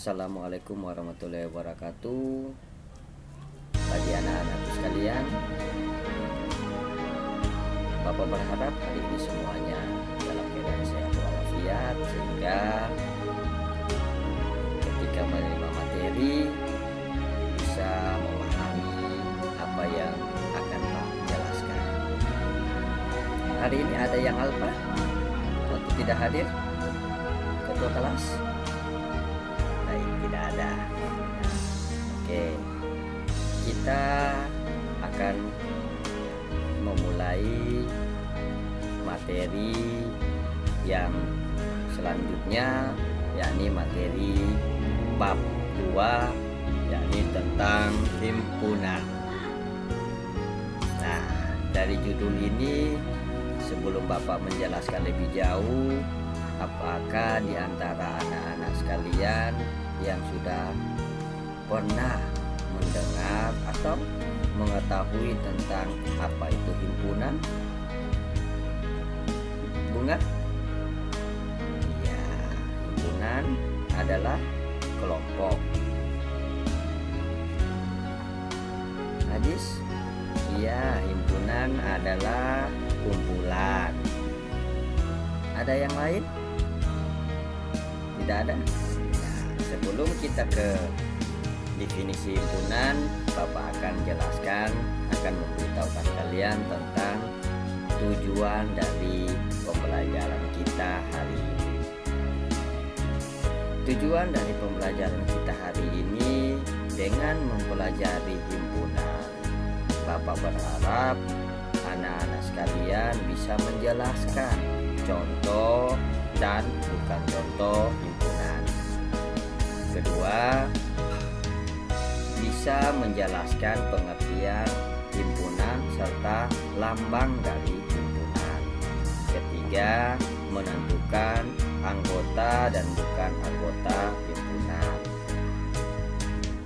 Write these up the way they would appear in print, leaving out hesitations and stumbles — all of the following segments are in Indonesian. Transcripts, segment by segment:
Assalamualaikum warahmatullahi wabarakatuh. Bagi anak-anakku sekalian, Bapak berharap hari ini semuanya dalam keadaan sehat walafiat, sehingga ketika menerima materi bisa memahami apa yang akan Pak jelaskan. Hari ini ada yang alpa atau tidak hadir? Ketua kelas? Baik, tidak ada. Oke, kita akan memulai materi yang selanjutnya, yakni materi bab 2, yakni tentang himpunan. Nah, dari judul ini, sebelum Bapak menjelaskan lebih jauh, apakah di antara anak-anak sekalian yang sudah pernah mendengar atau mengetahui tentang apa itu himpunan? Bunga? Ya, himpunan adalah kelompok. Hadis? Ya, himpunan adalah kumpulan. Ada yang lain? Tidak ada? Nah, sebelum kita ke definisi himpunan, Bapak akan jelaskan, akan memberitahukan kalian tentang tujuan dari pembelajaran kita hari ini. Tujuan dari pembelajaran kita hari ini dengan mempelajari himpunan, Bapak berharap anak-anak sekalian bisa menjelaskan contoh dan bukan contoh himpunan. Kedua, bisa menjelaskan pengertian himpunan serta lambang dari himpunan. Ketiga, menentukan anggota dan bukan anggota himpunan.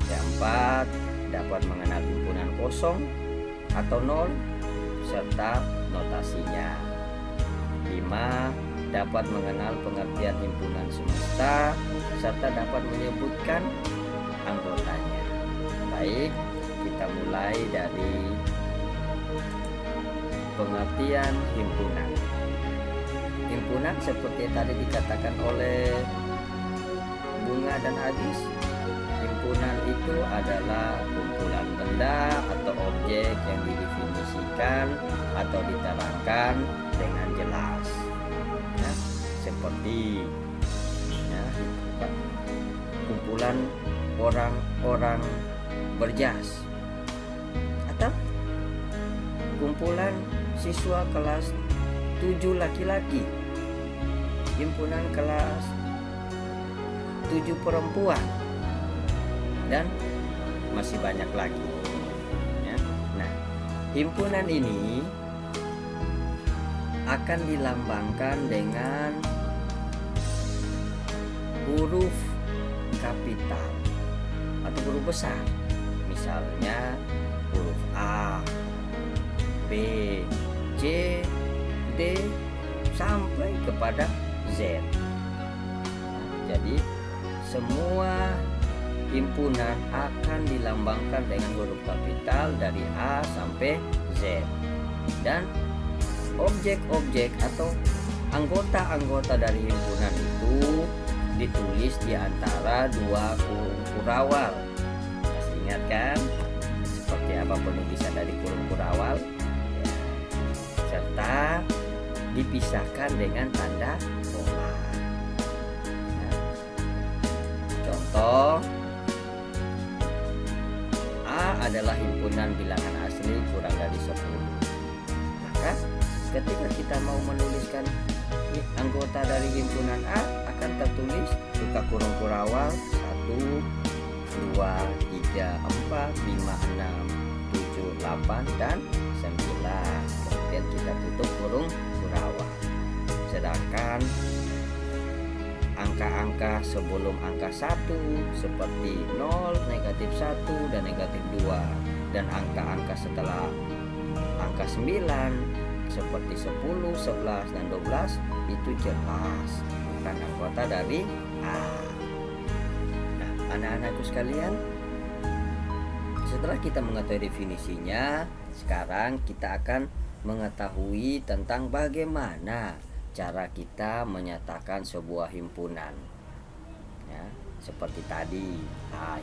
Keempat, dapat mengenal himpunan kosong atau nol serta notasinya. 5. Dapat mengenal pengertian himpunan semesta serta dapat menyebutkan anggotanya. Baik, kita mulai dari pengertian himpunan. Himpunan seperti tadi dikatakan oleh Bunga dan Hadis, himpunan itu adalah kumpulan benda atau objek yang didefinisikan atau diterangkan dengan jelas, ya, seperti ya, kumpulan orang-orang berjas atau kumpulan siswa kelas 7 laki-laki, himpunan kelas 7 perempuan, dan masih banyak lagi ya. Nah, himpunan ini akan dilambangkan dengan huruf kapital atau huruf besar, misalnya huruf A, B, C, D sampai kepada Z. Jadi semua himpunan akan dilambangkan dengan huruf kapital dari A sampai Z, dan objek-objek atau anggota-anggota dari himpunan itu ditulis di antara dua kurung kurawal. Masih ingat kan seperti apa penulisan dari kurung kurawal? Ya. Serta dipisahkan dengan tanda koma. Nah, contoh, A adalah himpunan bilangan asli kurang dari 10. Maka ketika kita mau menuliskan anggota dari himpunan A, akan tertulis buka kurung kurawal 1, 2, 3, 4, 5, 6, 7, 8, dan 9. Kemudian kita tutup kurung kurawal. Sedangkan angka-angka sebelum angka 1 seperti 0, negatif 1, dan negatif 2, dan angka-angka setelah angka 9 seperti 10, 11, dan 12 itu jelas bukan anggota dari A. Nah, anak-anakku sekalian, setelah kita mengetahui definisinya, sekarang kita akan mengetahui tentang bagaimana cara kita menyatakan sebuah himpunan. Ya, seperti tadi,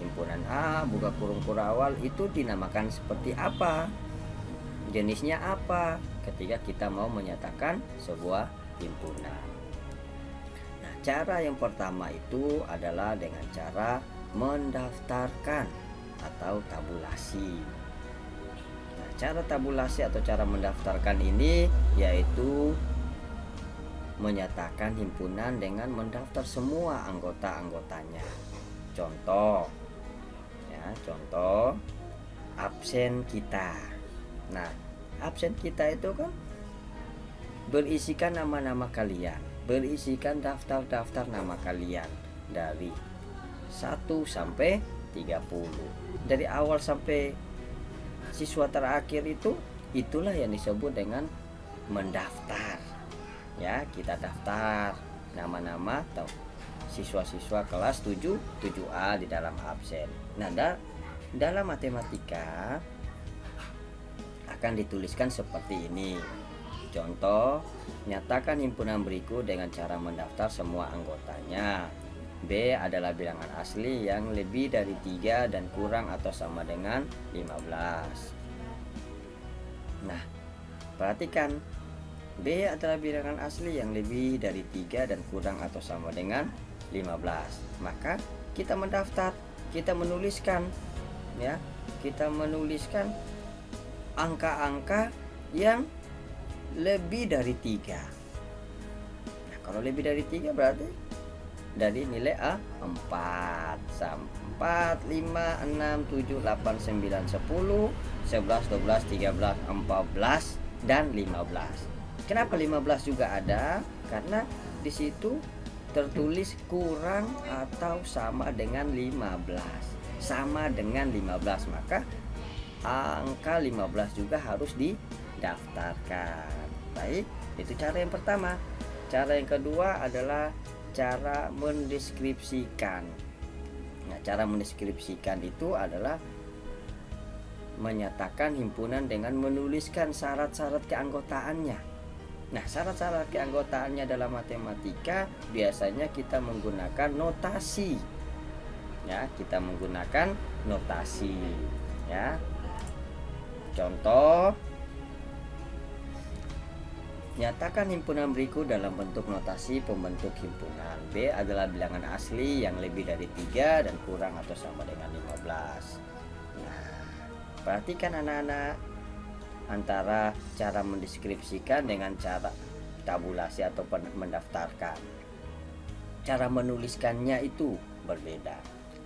himpunan A buka kurung kurawal itu dinamakan seperti apa? Jenisnya apa? Ketika kita mau menyatakan sebuah himpunan. Nah, cara yang pertama itu adalah dengan cara mendaftarkan atau tabulasi. Nah, cara tabulasi atau cara mendaftarkan ini yaitu menyatakan himpunan dengan mendaftar semua anggota-anggotanya. Contoh absen kita. Nah, absen kita itu kan berisikan nama-nama kalian, berisikan daftar-daftar nama kalian dari 1 sampai 30. Dari awal sampai siswa terakhir itulah yang disebut dengan mendaftar. Ya, kita daftar nama-nama atau siswa-siswa kelas 7A di dalam absen. Nah, dalam matematika akan dituliskan seperti ini. Contoh, nyatakan himpunan berikut dengan cara mendaftar semua anggotanya. B adalah bilangan asli yang lebih dari 3 dan kurang atau sama dengan 15. Nah, perhatikan, B adalah bilangan asli yang lebih dari 3 dan kurang atau sama dengan 15. Maka kita mendaftar, kita menuliskan angka-angka yang lebih dari 3. Nah, kalau lebih dari 3 berarti dari nilai A 4, 5, 6, 7, 8, 9, 10, 11, 12, 13, 14, dan 15. Kenapa 15 juga ada? Karena di situ tertulis kurang atau sama dengan 15. Sama dengan 15, maka angka 15 juga harus didaftarkan. Baik, itu cara yang pertama. Cara yang kedua adalah cara mendeskripsikan. Nah, cara mendeskripsikan itu adalah menyatakan himpunan dengan menuliskan syarat-syarat keanggotaannya. Nah, syarat-syarat keanggotaannya dalam matematika biasanya kita menggunakan notasi. Ya, kita menggunakan notasi. Ya. Contoh, nyatakan himpunan berikut dalam bentuk notasi pembentuk himpunan. B adalah bilangan asli yang lebih dari 3 dan kurang atau sama dengan 15. Nah, perhatikan anak-anak antara cara mendeskripsikan dengan cara tabulasi atau mendaftarkan. Cara menuliskannya itu berbeda.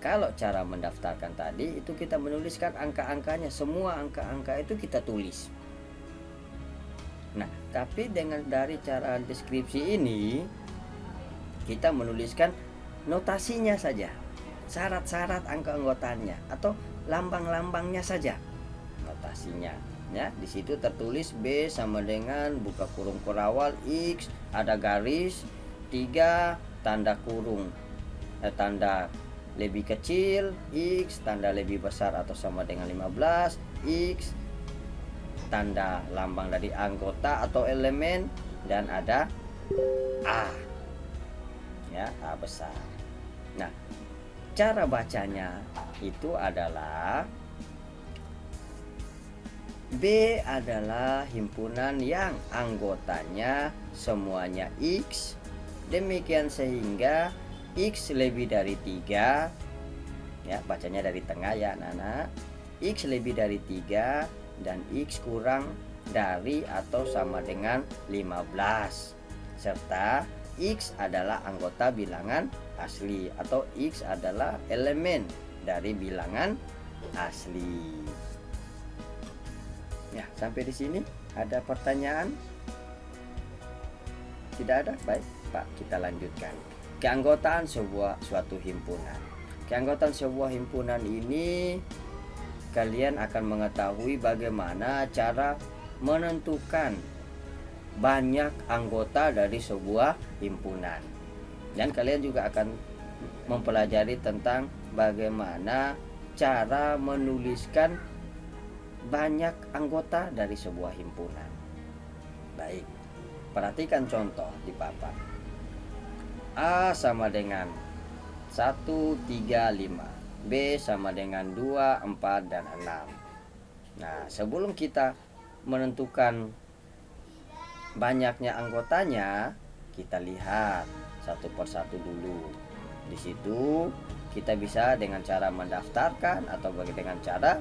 Kalau cara mendaftarkan tadi itu kita menuliskan angka-angkanya, semua angka-angka itu kita tulis. Nah, tapi dari cara deskripsi ini kita menuliskan notasinya saja, syarat-syarat angka anggotanya atau lambang-lambangnya saja notasinya. Ya, di situ tertulis B sama dengan buka kurung kurawal X, ada garis 3 tanda kurung, tanda lebih kecil X, tanda lebih besar atau sama dengan 15 X, tanda lambang dari anggota atau elemen, dan ada A. Ya, A besar. Nah, cara bacanya itu adalah B adalah himpunan yang anggotanya semuanya X. Demikian sehingga X lebih dari 3. Ya, bacanya dari tengah ya anak-anak. X lebih dari 3 dan X kurang dari atau sama dengan 15. Serta X adalah anggota bilangan asli atau X adalah elemen dari bilangan asli. Ya, sampai di sini ada pertanyaan? Tidak ada? Baik, Pak, kita lanjutkan. Keanggotaan suatu himpunan. Keanggotaan sebuah himpunan ini kalian akan mengetahui bagaimana cara menentukan banyak anggota dari sebuah himpunan. Dan kalian juga akan mempelajari tentang bagaimana cara menuliskan banyak anggota dari sebuah himpunan. Baik, perhatikan contoh di papan. A sama dengan 1, 3, 5. B sama dengan 2, 4, dan 6. Nah, sebelum kita menentukan banyaknya anggotanya, kita lihat satu persatu dulu. Di situ kita bisa dengan cara mendaftarkan atau dengan cara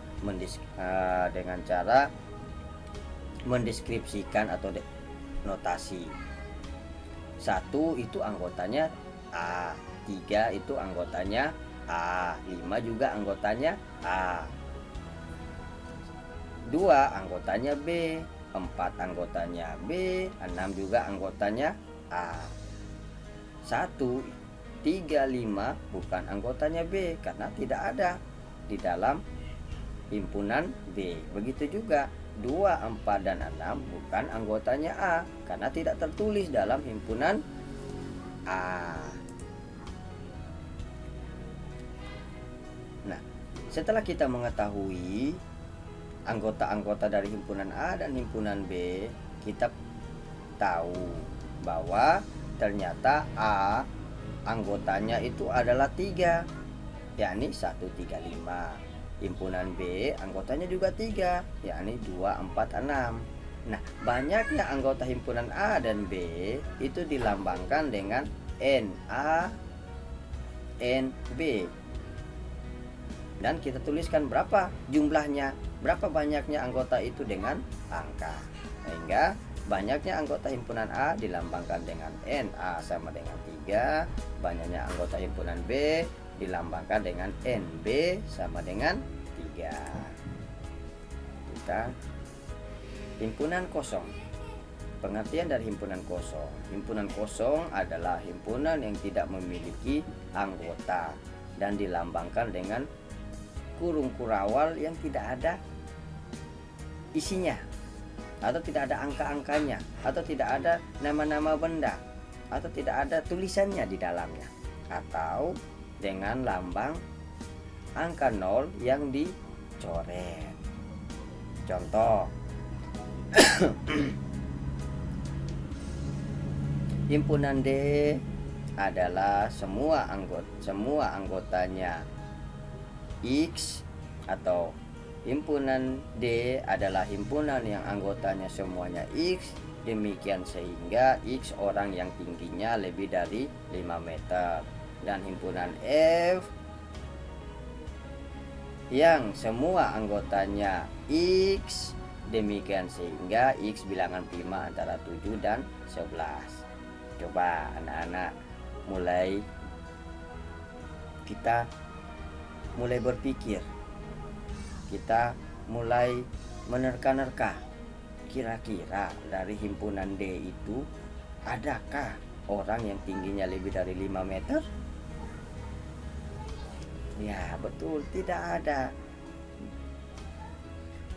mendeskripsikan atau notasi. 1 itu anggotanya A, 3 itu anggotanya A, 5 juga anggotanya A, 2 anggotanya B, 4 anggotanya B, 6 juga anggotanya A. 1, 3, 5 bukan anggotanya B karena tidak ada di dalam himpunan B. Begitu juga 2, 4, dan 6 bukan anggotanya A karena tidak tertulis dalam himpunan A. Nah, setelah kita mengetahui anggota-anggota dari himpunan A dan himpunan B, kita tahu bahwa ternyata A anggotanya itu adalah 3, yakni 1, 3, 5. Himpunan B anggotanya juga 3, yakni 2, 4, 6. Nah, banyaknya anggota himpunan A dan B itu dilambangkan dengan NA, NB. Dan kita tuliskan berapa jumlahnya, berapa banyaknya anggota itu dengan angka. Sehingga banyaknya anggota himpunan A dilambangkan dengan NA sama dengan 3, banyaknya anggota himpunan B dilambangkan dengan NB sama dengan 3. Kita himpunan kosong. Pengertian dari himpunan kosong. Himpunan kosong adalah himpunan yang tidak memiliki anggota dan dilambangkan dengan kurung kurawal yang tidak ada isinya, atau tidak ada angka-angkanya, atau tidak ada nama-nama benda, atau tidak ada tulisannya di dalamnya, atau dengan lambang angka 0 yang dicoret. Contoh, himpunan D adalah semua anggotanya X, atau himpunan D adalah himpunan yang anggotanya semuanya X, demikian sehingga X orang yang tingginya lebih dari 5 meter. Dan himpunan F yang semua anggotanya X, demikian sehingga X bilangan prima antara 7 dan 11. Coba anak-anak kita mulai berpikir, kita mulai menerka-nerka, kira-kira dari himpunan D itu adakah orang yang tingginya lebih dari 5 meter? Ya betul, tidak ada.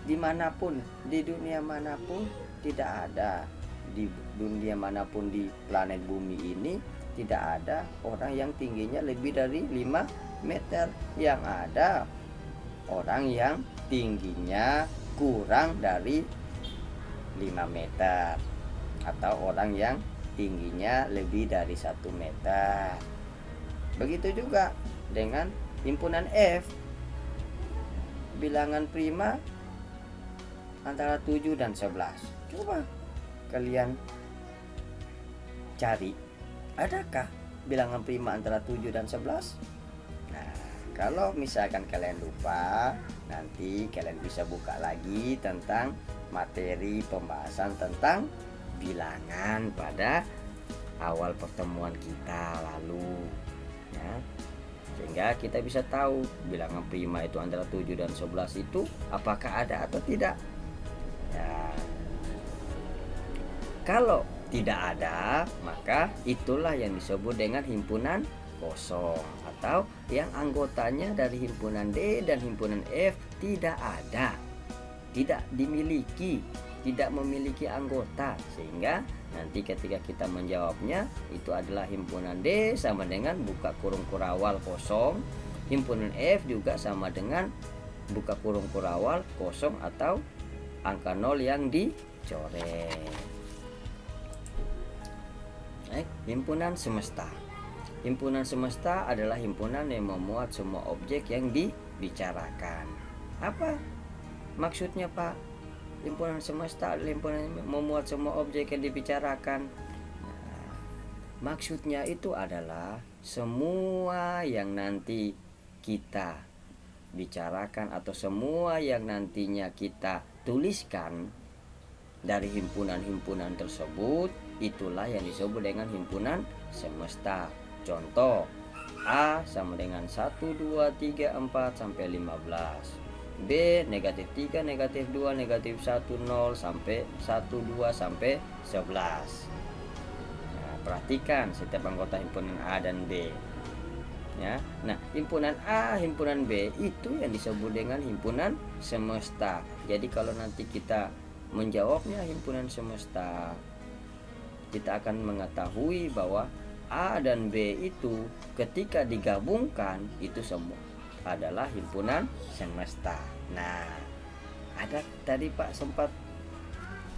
Dimanapun, di dunia manapun tidak ada. Di dunia manapun di planet bumi ini tidak ada orang yang tingginya lebih dari 5 meter. Yang ada orang yang tingginya kurang dari 5 meter, atau orang yang tingginya lebih dari 1 meter. Begitu juga dengan himpunan F, bilangan prima antara 7 dan 11. Coba kalian cari, adakah bilangan prima antara 7 dan 11? Nah, kalau misalkan kalian lupa, nanti kalian bisa buka lagi tentang materi pembahasan tentang bilangan pada awal pertemuan kita lalu, ya. Sehingga kita bisa tahu bilangan prima itu antara 7 dan 11 itu apakah ada atau tidak. Ya. Kalau tidak ada, maka itulah yang disebut dengan himpunan kosong, atau yang anggotanya dari himpunan D dan himpunan F tidak ada, tidak dimiliki tidak memiliki anggota, sehingga nanti ketika kita menjawabnya itu adalah himpunan D sama dengan buka kurung kurawal kosong, himpunan F juga sama dengan buka kurung kurawal kosong atau angka 0 yang dicoret. Himpunan semesta. Himpunan semesta adalah himpunan yang memuat semua objek yang dibicarakan. Apa maksudnya, Pak? Himpunan semesta adalah himpunan yang memuat semua objek yang dibicarakan. Nah, maksudnya itu adalah semua yang nanti kita bicarakan atau semua yang nantinya kita tuliskan dari himpunan-himpunan tersebut, itulah yang disebut dengan himpunan semesta. Contoh, A sama dengan 1, 2, 3, 4 sampai 15. B negatif 3, negatif 2, negatif 1, 0 sampai 1, 2 sampai 11. Nah, perhatikan setiap anggota himpunan A dan B. Ya. Nah, himpunan A, himpunan B itu yang disebut dengan himpunan semesta. Jadi kalau nanti kita menjawabnya himpunan semesta, kita akan mengetahui bahwa A dan B itu ketika digabungkan itu semua adalah himpunan semesta. Nah, ada tadi Pak sempat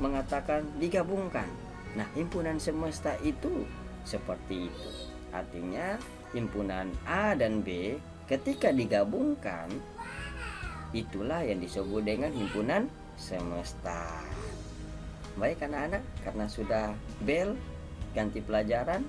mengatakan digabungkan. Nah, himpunan semesta itu seperti itu. Artinya himpunan A dan B ketika digabungkan itulah yang disebut dengan himpunan semesta. Baik anak-anak, karena sudah bel ganti pelajaran,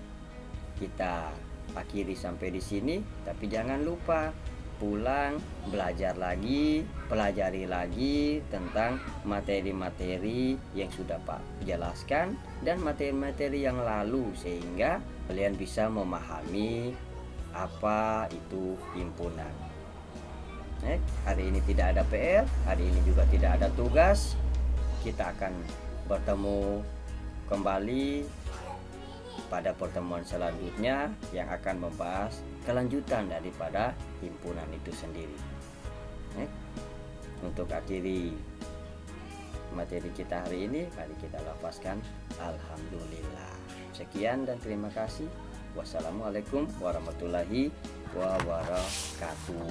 kita akhiri sampai di sini. Tapi jangan lupa pulang belajar lagi, pelajari lagi tentang materi-materi yang sudah Pak jelaskan dan materi-materi yang lalu, sehingga kalian bisa memahami apa itu himpunan. Hari ini tidak ada PR, hari ini juga tidak ada tugas. Kita akan bertemu kembali pada pertemuan selanjutnya yang akan membahas kelanjutan daripada himpunan itu sendiri. Untuk akhiri materi kita hari ini, mari kita lafazkan alhamdulillah. Sekian dan terima kasih. Wassalamualaikum warahmatullahi wabarakatuh.